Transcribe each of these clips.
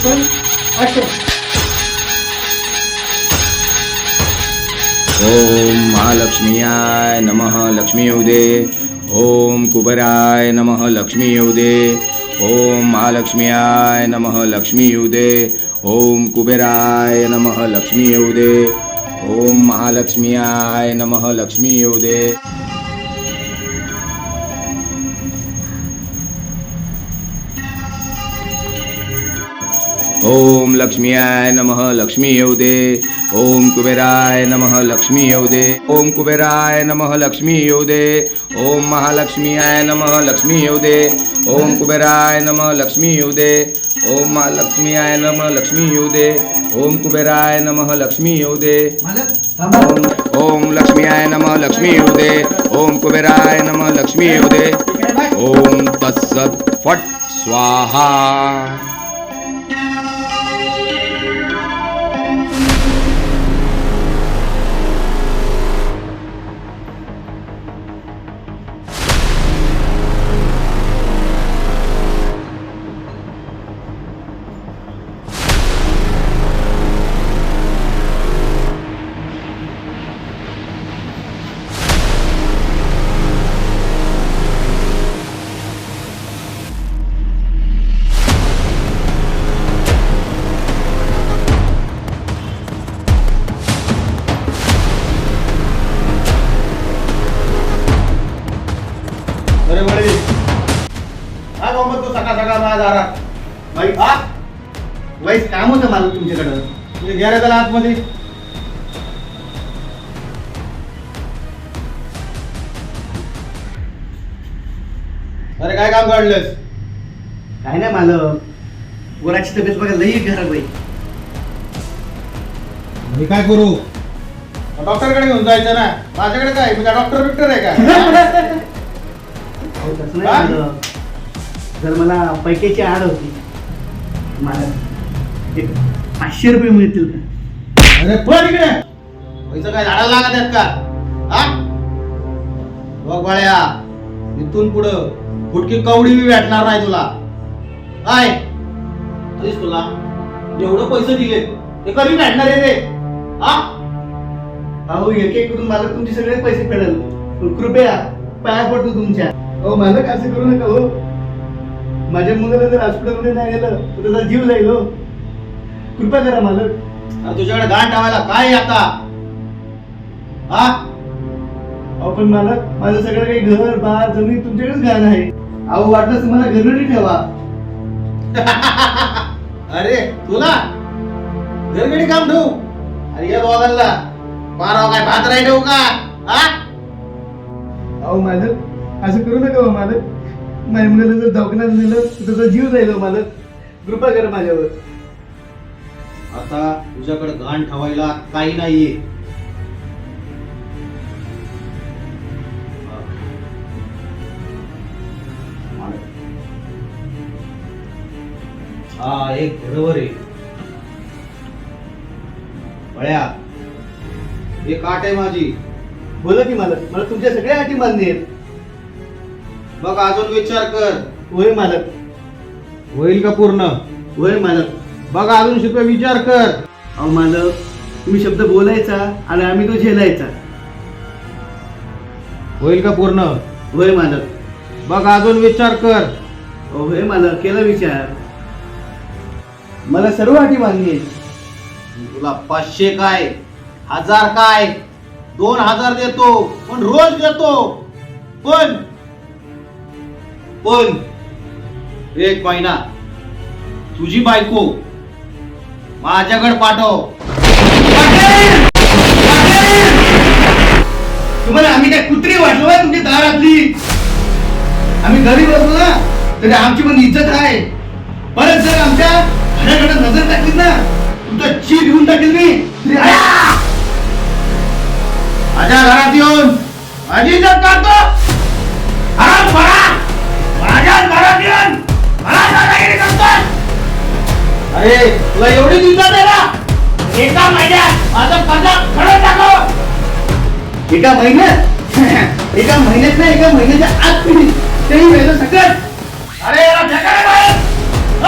ओम महालक्ष्मीयाय नमः लक्ष्मी येऊ दे. ओम कुबेराय नमः लक्ष्मी येऊ दे. ओम महालक्ष्मीयाय नमः लक्ष्मी येऊ दे. ओम कुबेराय नमः लक्ष्मी येऊ दे. ओम महालक्ष्मीयाय नमः लक्ष्मी येऊ दे. ओम लक्ष्मीयाय नमः लक्ष्मी येऊ दे. ओम कुबेराय नमः लक्ष्मी येऊ दे. ओम कुबेराय नमः लक्ष्मी येऊ दे. ओम महालक्ष्मीयाय नमः लक्ष्मी येऊ दे. ओम कुबेराय नमः लक्ष्मी येऊ दे. ओम महालक्ष्मीयाय नमः लक्ष्मी येऊ दे. ओम कुबेराय नमः लक्ष्मी येऊ दे. ओम लक्ष्मीयाय नमः लक्ष्मी येऊ दे. ओम कुबेराय नमः लक्ष्मी येऊ दे. ओम तत्सत फट स्वाहा. अरे वडील हा गंमत तू सकाळ सकाळ माझ्या दारात बाई हा वाईस काम होतं मला तुमच्याकडं तुम्ही घ्या रे त्याला आतमध्ये. अरे काय काम काढलंस? काय नाही मालक, वराची तब्येत बघा लई घरात बाई. मी काय करू? डॉक्टरकडे घेऊन जायचं ना. माझ्याकडे काय म्हणजे डॉक्टर बिक्टर आहे का? अहो, तसं नाही मालक. जर मला पैक्याची आड होती मला एक 500 रुपये मिळतील का? अरे पण इकडे पैसा काय झाडाला लागत आहेत का? हा बघ बाळ्या, इथून पुढं फुटकी कवडी बी भेटणार नाही तुला. काय तरीच तुला एवढं पैसे दिले ते कधी भेटणार आहे रे? हा अहो, एक एक करून मालक तुमचे सगळे पैसे फेडेल. पण कृपया पाया पडतो तुमच्या. अहो मालक, असं करू नका हो. माझ्या मुलाला जर हॉस्पिटलमध्ये नाही गेलं तर त्याचा जीव जाईल हो. कृपा करा मालक. अरे तुझ्याकडे गाण ठेवायला काय आहे आता? हा अहो पण मालक, माझं सगळं काही घर बार जमीन तुमच्याकडेच घाण आहे. अहो वाटलंच मला घरगडी ठेवा. अरे तुला घरगडी काम ठेवू? अरे या दोघांना माराव काय भात राही ठेवू का? हा अहो मालक, असं करू नका हो मालक. माझ्या मुलाला जर दवाखान्यात नेलं तर त्याचा जीव जाईल हो मालक. कृपा करा माझ्यावर. आता तुझ्याकडे घाण ठेवायला काही नाहीये. हा एक बरोबर आहे बळ्या. एक आठ आहे माझी. बोला की मालक, मला तुमच्या सगळ्या अटी मान्य आहेत. बघ अजून विचार कर. होय मालक. होईल का पूर्ण? होय मालक. बघ अजून शिकवे विचार कर. अहो मालक, तुम्ही शब्द बोलायचा आणि आम्ही तो झेलायचा. होईल का पूर्ण? होय मालक. बघ अजून विचार कर. अहो होय मालक, केला विचार. मला सर्व अटी मान्य आहेत. तुला 500 काय 1000 काय 2000 देतो, पण रोज देतो. पण एक महिना तुझी बायको माझ्याकडे पाठव. तुम्हाला आम्ही काय कुत्री वाटलो आहे तुमच्या दारातली? आम्ही गरीब असलो ना तरी आमची पण इज्जत आहे. परत जर आमच्या घराकडे नजर टाकली ना तुमचा जीव घेऊन टाकेल मी. माझ्या घरात येऊन माझी इज्जत काढतो. माझ्या घरात येऊन मला दादागिरी करतोय. अरे तुला एवढी इज्जत आहे ना? एका महिन्यात माझं पगार खरं टाकव. एका महिन्यात एका महिन्यात नाही, एका महिन्याच्या आत तुम्ही तेही वेळेला सगळं. अरे याला फेका रे बाहेर.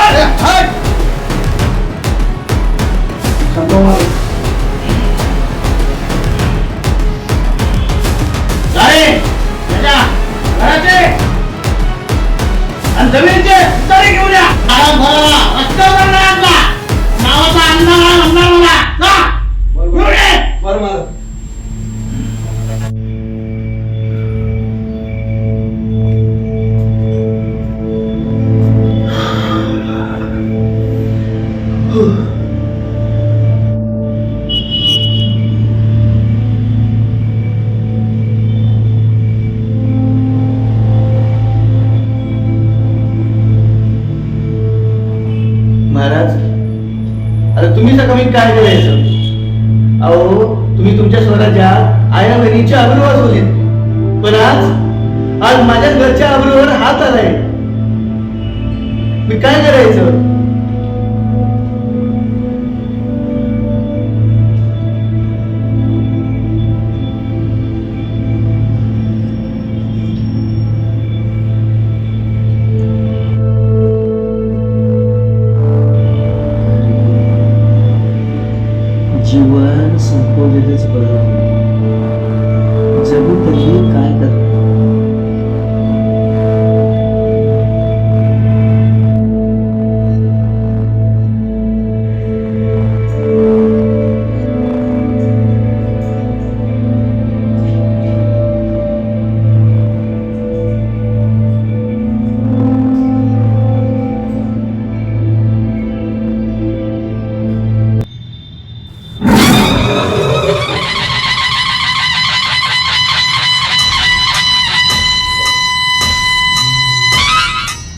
अरे हट. महाराज, आता तुम्ही कमी काय करायचं? अहो, तुम्ही तुमच्या स्वराच्या आया बहिणीची आबरू वाचवलीत, पण आज आज माझ्या घरच्या आबरूवर हात आलाय. मी काय करायचं? जीवन संपवलेलंच बरं. जगू तरी काय कर.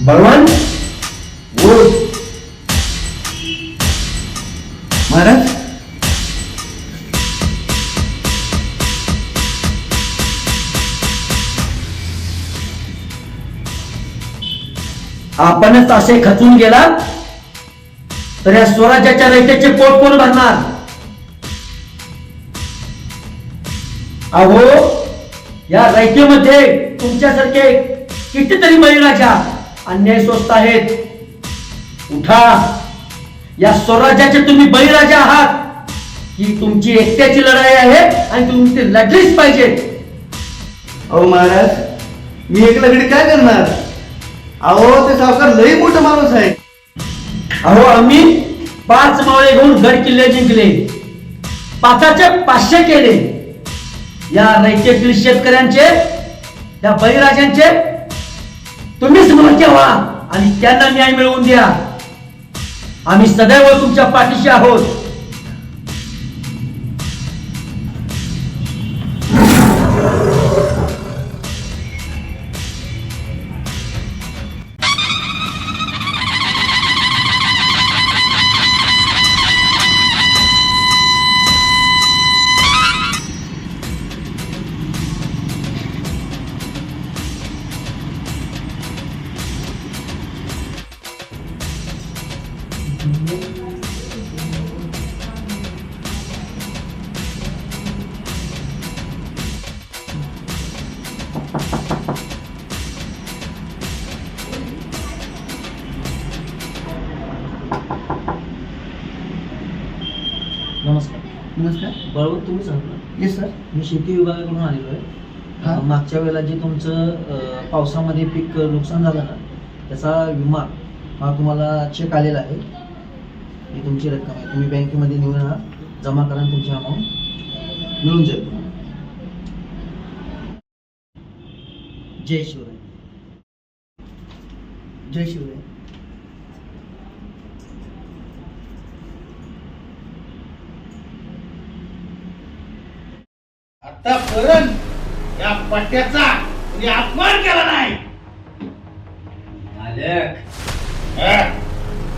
भगवान, बोल. महाराज, आपणच असे खचून गेला तर या स्वराज्याच्या रयतेचे पोट कोण भरणार? अहो, या रयतेमध्ये तुमच्यासारखे कितीतरी बळीराजा अन्याय सोसत आहेत. उठा, या स्वराज्याचे तुम्ही बळीराजा आहात. ही तुमची एकट्याची लढाई आहे आणि तुम्ही ती लढलीच पाहिजे. अहो महाराज, मी एकला घडी काय करणार? अहो, ते सावकार लई मोठा माणूस आहे. अहो, आम्ही 5 मावळे घेऊन गड किल्ले जिंकले, 5चे 500 केले. या रयतेतील शेतकऱ्यांचे, या बळीराजांचे तुम्हीच मोर्चे व्हा आणि त्यांना न्याय मिळवून द्या. आम्ही सदैव तुमच्या पाठीशी आहोत. नमस्कार. नमस्कार. बरोबर तुम्ही सांगा. Yes sir. मी शेती विभागाकडून आलेलो हा. आहे. मागच्या वेळेला जे तुमचं पावसामध्ये पीक नुकसान झालं ना, त्याचा विमा हा तुम्हाला चेक आलेला आहे. ही तुमची रक्कम आहे. तुम्ही बँकेमध्ये नेऊन हा जमा करा आणि तुमची अमाऊंट मिळून जाईल. जय शिवराय. जय शिवराय. आतापर्यंत या पट्ट्याचा तुम्ही अपमान केला नाही. मालक, हा?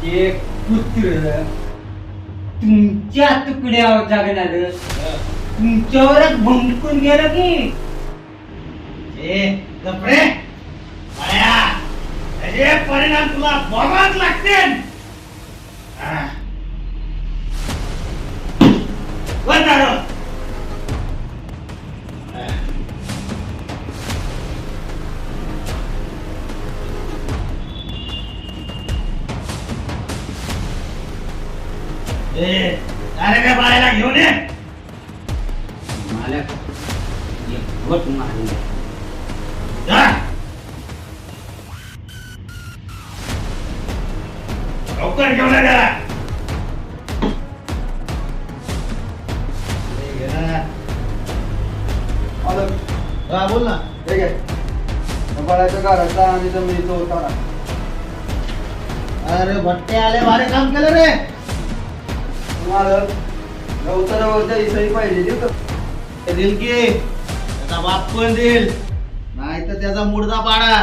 ते कुत्र तुमच्या तुकड्यावर जगणार तुमच्यावरच भुंकून गेलं की. ए, कपडे आया, त्याचे परिणाम तुला भोगावेच लागतील. हा. वर काढो. अरे काय बाळाला घेऊन ये. मालक, एक घोट मारून द्या. जा. लवकर घेऊन ये त्याला. हा, बोल ना. ठीक आहे. बाळाच्या घराचा आणि जमिनीचा होता. अरे भट्टे आले, भारी काम केलं रे. मालक गवतारावरच्या इसळी पाहिजे देईल की त्याचा बाप पण देईल नाही तर त्याचा मुडदा पाडा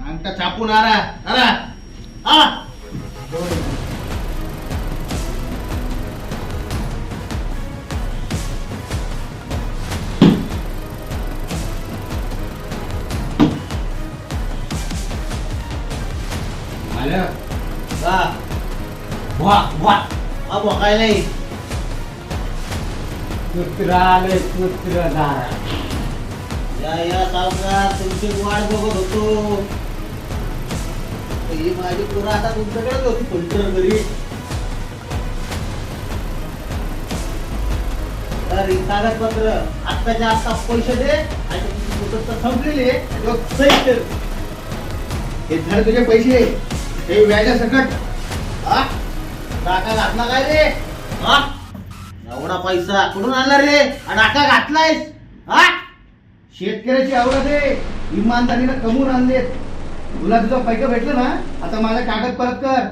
अंगठा छापून आणा हा का हा बोकाय नाही कुत्र आले कुत्र दारा या सावकार तुमची वाट बघत होतो ही माझी पुरा आता तुमच्याकडेच होती फिल्टर घरी तर ही कागदपत्र आत्ताच्या आत्ता पैसे दे आणि तुमची मुदत संपलेली आहे आणि मग सही कर. हे धर तुझे पैसे हे व्याजा सकट हा? टाका घातला काय रे हा? एवढा पैसा कुठून आणला रे आणि टाका घातलायस हा शेतकऱ्याची आवडत आहे इमानदारीनं कमवून आणलेत तुला तुझा पैका भेटला ना आता माझा कागद परत कर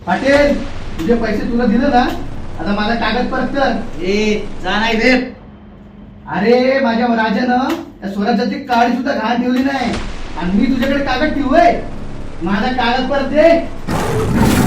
पाटील तुझे पैसे तुला दिले ना आता माझा कागद परत कर ए जा नाही देत अरे माझ्या राजानं त्या स्वराज्याची काळी सुद्धा घाण ठेवली नाही आणि मी तुझ्याकडे कागद ठेवूय माझा कागद परत दे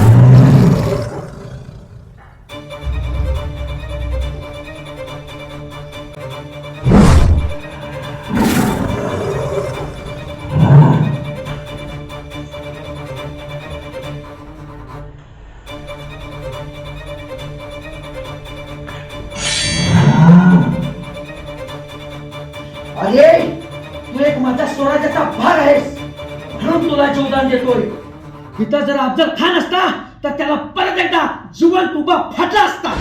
अरे तू एक माझ्या स्वराज्याचा भाग आहेस म्हणून तुला जीवदान देतोय. इथं जर अफजल खान असता तर त्याला परत एकदा जिवंत उभा फाटला असता.